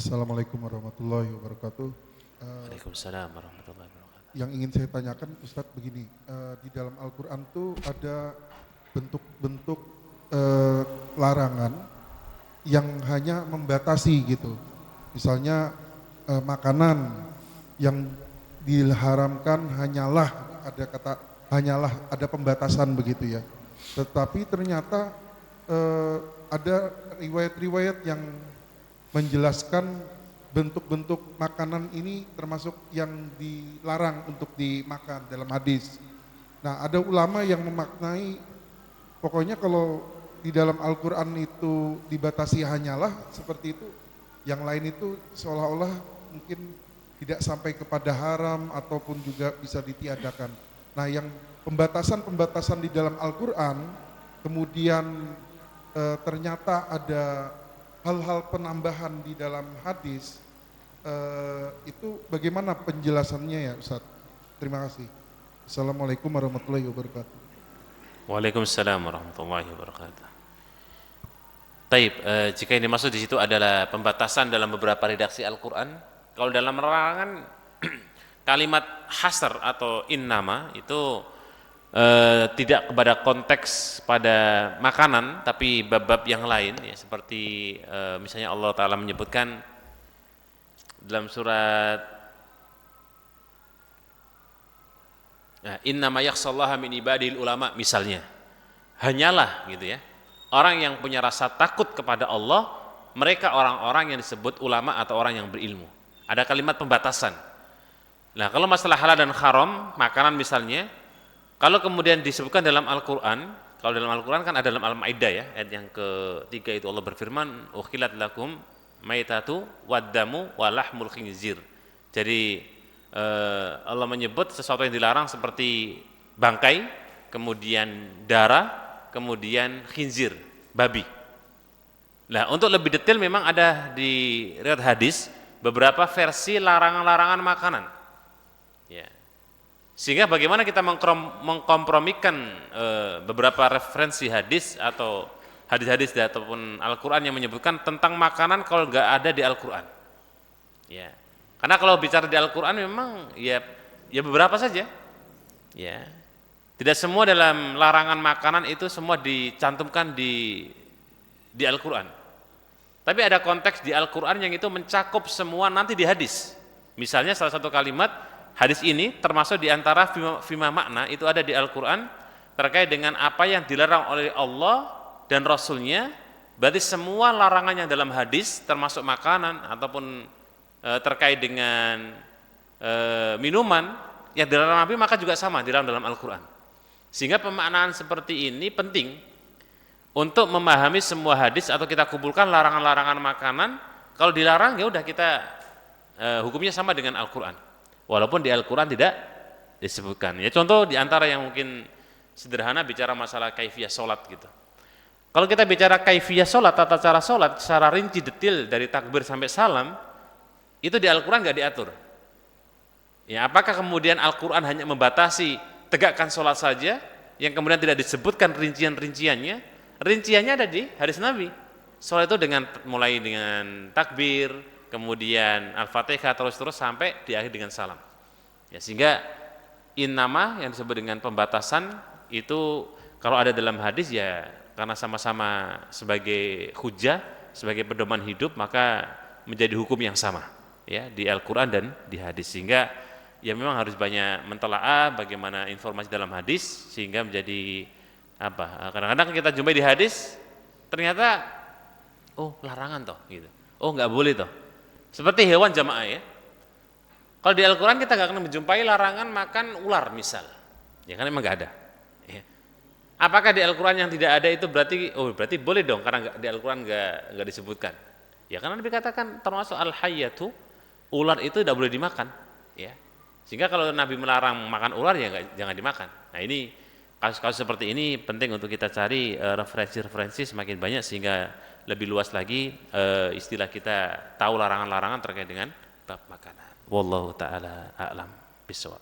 Assalamualaikum warahmatullahi wabarakatuh. Waalaikumsalam warahmatullahi wabarakatuh. Yang ingin saya tanyakan Ustadz begini, di dalam Al-Quran tuh ada bentuk-bentuk larangan yang hanya membatasi gitu. Misalnya makanan yang diharamkan hanyalah ada pembatasan begitu ya. Tetapi ternyata ada riwayat-riwayat yang menjelaskan bentuk-bentuk makanan ini termasuk yang dilarang untuk dimakan dalam hadis. Nah, ada ulama yang memaknai pokoknya kalau di dalam Al-Quran itu dibatasi hanyalah seperti itu, yang lain itu seolah-olah mungkin tidak sampai kepada haram ataupun juga bisa ditiadakan. Nah, yang pembatasan-pembatasan di dalam Al-Quran kemudian ternyata ada hal-hal penambahan di dalam hadis, itu bagaimana penjelasannya ya Ustaz? Terima kasih. Assalamualaikum warahmatullahi wabarakatuh. Waalaikumsalam warahmatullahi wabarakatuh. Taib, jika yang dimaksud di situ adalah pembatasan dalam beberapa redaksi Al-Quran, kalau dalam larangan kalimat hasr atau innama itu tidak kepada konteks pada makanan, tapi bab-bab yang lain ya, seperti misalnya Allah Ta'ala menyebutkan dalam surat innama yakhshallaha min ibadil ulama misalnya, hanyalah gitu ya, orang yang punya rasa takut kepada Allah, mereka orang-orang yang disebut ulama atau orang yang berilmu. Ada kalimat pembatasan. Nah, kalau masalah halal dan haram makanan misalnya, kalau kemudian disebutkan dalam Al-Quran, kalau dalam Al-Quran kan ada dalam Al-Ma'idah ya, ayat yang ketiga itu Allah berfirman, "Ukhillat lakum maitatu waddamu walahmul khinzir." Jadi Allah menyebut sesuatu yang dilarang seperti bangkai, kemudian darah, kemudian khinzir, babi. Nah, untuk lebih detail memang ada di riwayat hadis beberapa versi larangan-larangan makanan. Ya. Sehingga bagaimana kita mengkompromikan beberapa referensi hadis atau hadis-hadis ataupun Al-Quran yang menyebutkan tentang makanan kalau nggak ada di Al-Quran. Ya. Karena kalau bicara di Al-Quran memang ya beberapa saja. Ya. Tidak semua dalam larangan makanan itu semua dicantumkan di Al-Quran. Tapi ada konteks di Al-Quran yang itu mencakup semua nanti di hadis. Misalnya salah satu kalimat hadis ini termasuk di antara fima makna itu ada di Al-Quran terkait dengan apa yang dilarang oleh Allah dan Rasulnya. Berarti semua larangan yang dalam hadis termasuk makanan ataupun terkait dengan minuman yang dilarang Nabi maka juga sama dilarang dalam Al-Quran. Sehingga pemaknaan seperti ini penting untuk memahami semua hadis atau kita kumpulkan larangan-larangan makanan. Kalau dilarang ya udah kita hukumnya sama dengan Al-Quran. Walaupun di Al-Quran tidak disebutkan. Ya contoh diantara yang mungkin sederhana bicara masalah kaifiyah sholat gitu. Kalau kita bicara kaifiyah sholat, tata cara sholat secara rinci detail dari takbir sampai salam, itu di Al-Quran nggak diatur. Ya apakah kemudian Al-Quran hanya membatasi tegakkan sholat saja, yang kemudian tidak disebutkan rincian-rinciannya? Rinciannya ada di hadis Nabi. Sholat itu mulai dengan takbir, kemudian Al-Fatihah terus sampai di akhir dengan salam. Ya, sehingga innama yang disebut dengan pembatasan itu kalau ada dalam hadis ya karena sama-sama sebagai hujah, sebagai pedoman hidup maka menjadi hukum yang sama ya di Al-Qur'an dan di hadis. Sehingga ya memang harus banyak mentelaah bagaimana informasi dalam hadis sehingga menjadi kadang-kadang kita jumpai di hadis ternyata oh larangan toh gitu. Oh enggak boleh toh. Seperti hewan jamaah ya. Kalau di Al-Quran kita nggak akan menjumpai larangan makan ular misal. Ya kan memang nggak ada. Ya. Apakah di Al-Quran yang tidak ada itu berarti boleh dong karena di Al-Quran nggak disebutkan. Ya karena Nabi katakan termasuk al-hayyatu, ular itu tidak boleh dimakan. Ya. Sehingga kalau Nabi melarang makan ular ya jangan dimakan. Nah ini kasus-kasus seperti ini penting untuk kita cari referensi-referensi semakin banyak sehingga lebih luas lagi istilah kita tahu larangan-larangan terkait dengan bab makanan. Wallahu taala a'lam bishawab.